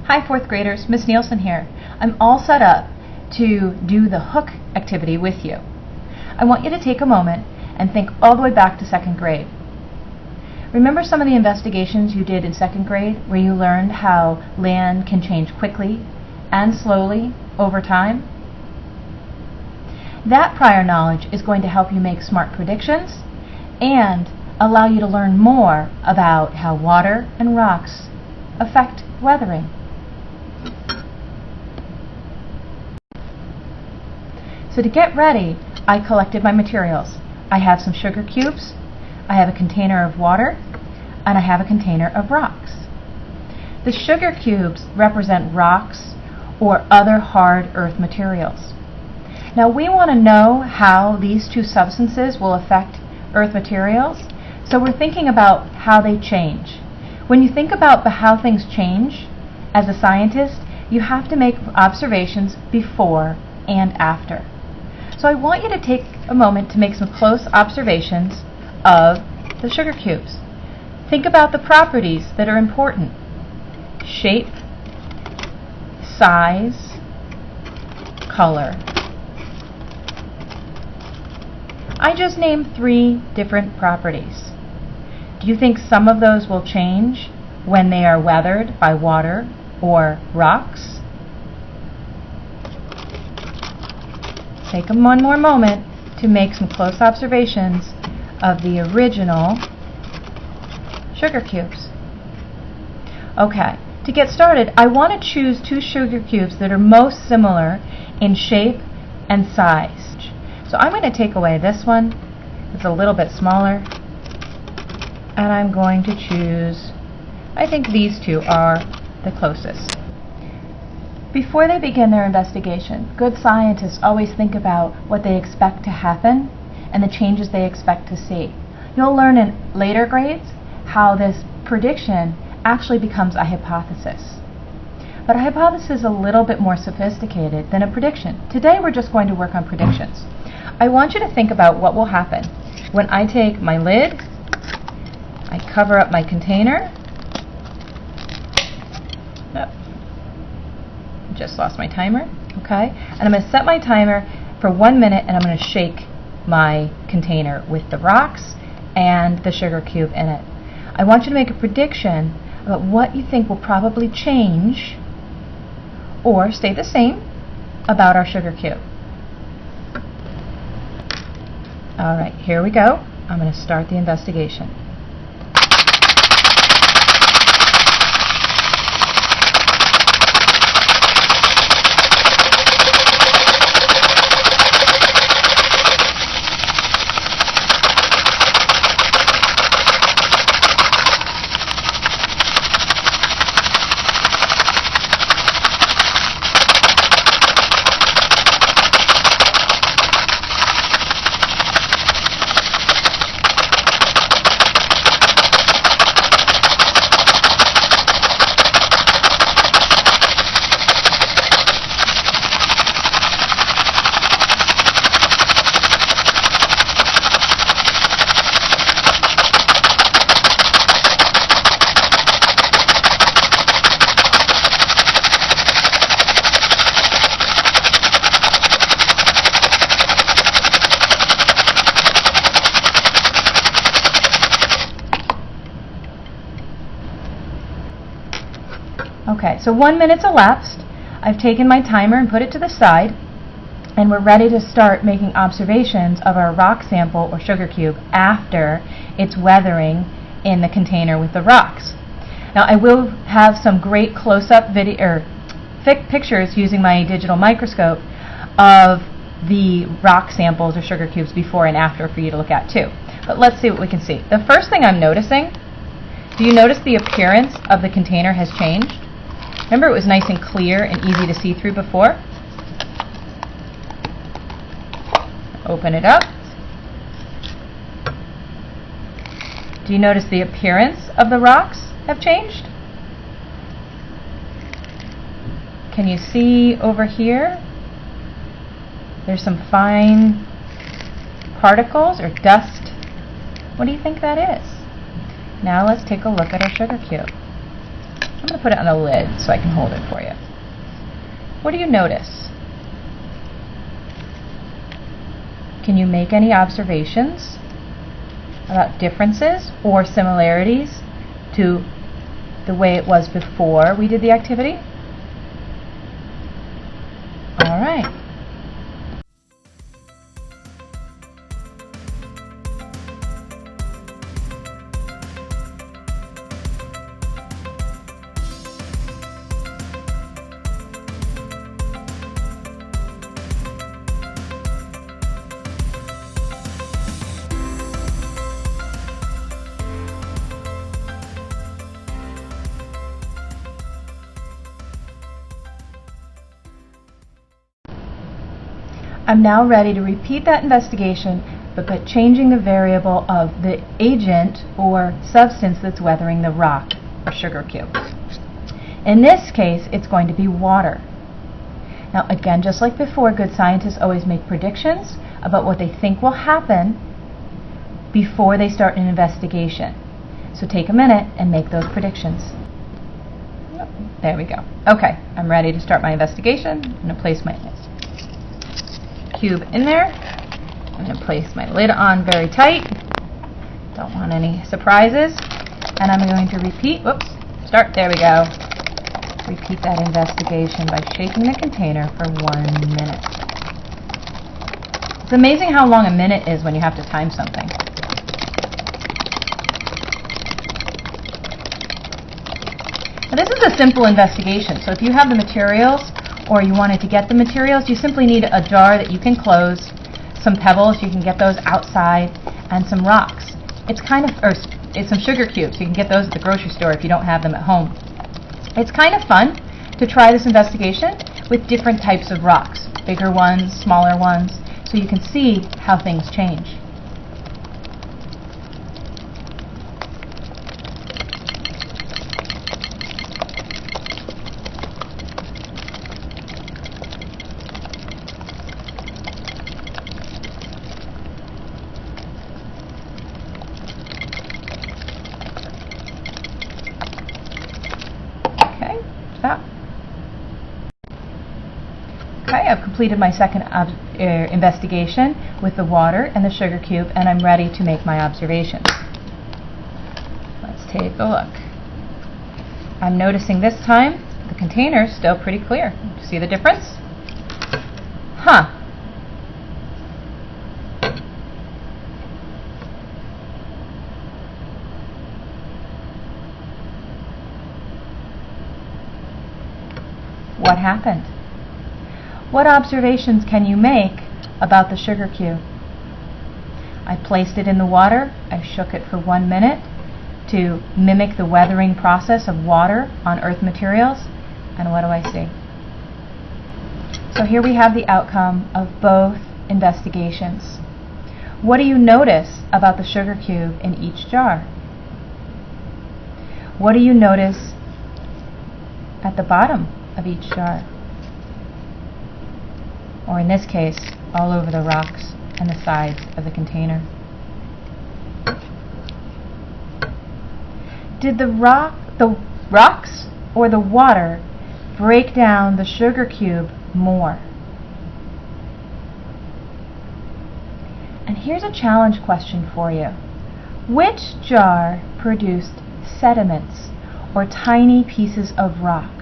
Hi fourth graders, Miss Nielsen here. I'm all set up to do the hook activity with you. I want you to take a moment and think all the way back to second grade. Remember some of the investigations you did in second grade where you learned how land can change quickly and slowly over time? That prior knowledge is going to help you make smart predictions and allow you to learn more about how water and rocks affect weathering. So to get ready, I collected my materials. I have some sugar cubes, I have a container of water, and I have a container of rocks. The sugar cubes represent rocks or other hard earth materials. Now we want to know how these two substances will affect earth materials, so we're thinking about how they change. When you think about how things change, as a scientist, you have to make observations before and after. So I want you to take a moment to make some close observations of the sugar cubes. Think about the properties that are important: shape, size, color. I just named 3 different properties. Do you think some of those will change when they are weathered by water or rocks? Take one more moment to make some close observations of the original sugar cubes. Okay, to get started, I want to choose 2 sugar cubes that are most similar in shape and size. So I'm going to take away this one. It's a little bit smaller. And I'm going to choose, I think these 2 are the closest. Before they begin their investigation, good scientists always think about what they expect to happen and the changes they expect to see. You'll learn in later grades how this prediction actually becomes a hypothesis. But a hypothesis is a little bit more sophisticated than a prediction. Today we're just going to work on predictions. I want you to think about what will happen when I take my lid, I cover up my container. Just lost my timer. Okay, and I'm going to set my timer for 1 minute, and I'm going to shake my container with the rocks and the sugar cube in it. I want you to make a prediction about what you think will probably change or stay the same about our sugar cube. Alright, here we go. I'm going to start the investigation. Okay, so 1 minute's elapsed. I've taken my timer and put it to the side, and we're ready to start making observations of our rock sample or sugar cube after it's weathering in the container with the rocks. Now I will have some great close-up video pictures using my digital microscope of the rock samples or sugar cubes before and after for you to look at too. But let's see what we can see. The first thing I'm noticing, do you notice the appearance of the container has changed? Remember, it was nice and clear and easy to see through before? Open it up. Do you notice the appearance of the rocks have changed? Can you see over here? There's some fine particles or dust. What do you think that is? Now let's take a look at our sugar cube. I'm going to put it on a lid so I can hold it for you. What do you notice? Can you make any observations about differences or similarities to the way it was before we did the activity? All right. I'm now ready to repeat that investigation, but by changing the variable of the agent or substance that's weathering the rock or sugar cube. In this case, it's going to be water. Now again, just like before, good scientists always make predictions about what they think will happen before they start an investigation. So take a minute and make those predictions. There we go. Okay, I'm ready to start my investigation. I'm going to place my cube in there. I'm going to place my lid on very tight. Don't want any surprises. And I'm going to repeat, start, there we go. Repeat that investigation by shaking the container for 1 minute. It's amazing how long a minute is when you have to time something. Now this is a simple investigation, so if you have the materials or you wanted to get the materials, you simply need a jar that you can close, some pebbles, you can get those outside, and some rocks. It's some sugar cubes. You can get those at the grocery store if you don't have them at home. It's kind of fun to try this investigation with different types of rocks, bigger ones, smaller ones, so you can see how things change. Okay, I've completed my second investigation with the water and the sugar cube, and I'm ready to make my observations. Let's take a look. I'm noticing this time the container's still pretty clear. See the difference? Huh. What happened? What observations can you make about the sugar cube? I placed it in the water. I shook it for 1 minute to mimic the weathering process of water on earth materials. And what do I see? So here we have the outcome of both investigations. What do you notice about the sugar cube in each jar? What do you notice at the bottom of each jar? Or in this case, all over the rocks and the sides of the container. Did the rocks or the water break down the sugar cube more? And here's a challenge question for you. Which jar produced sediments or tiny pieces of rock?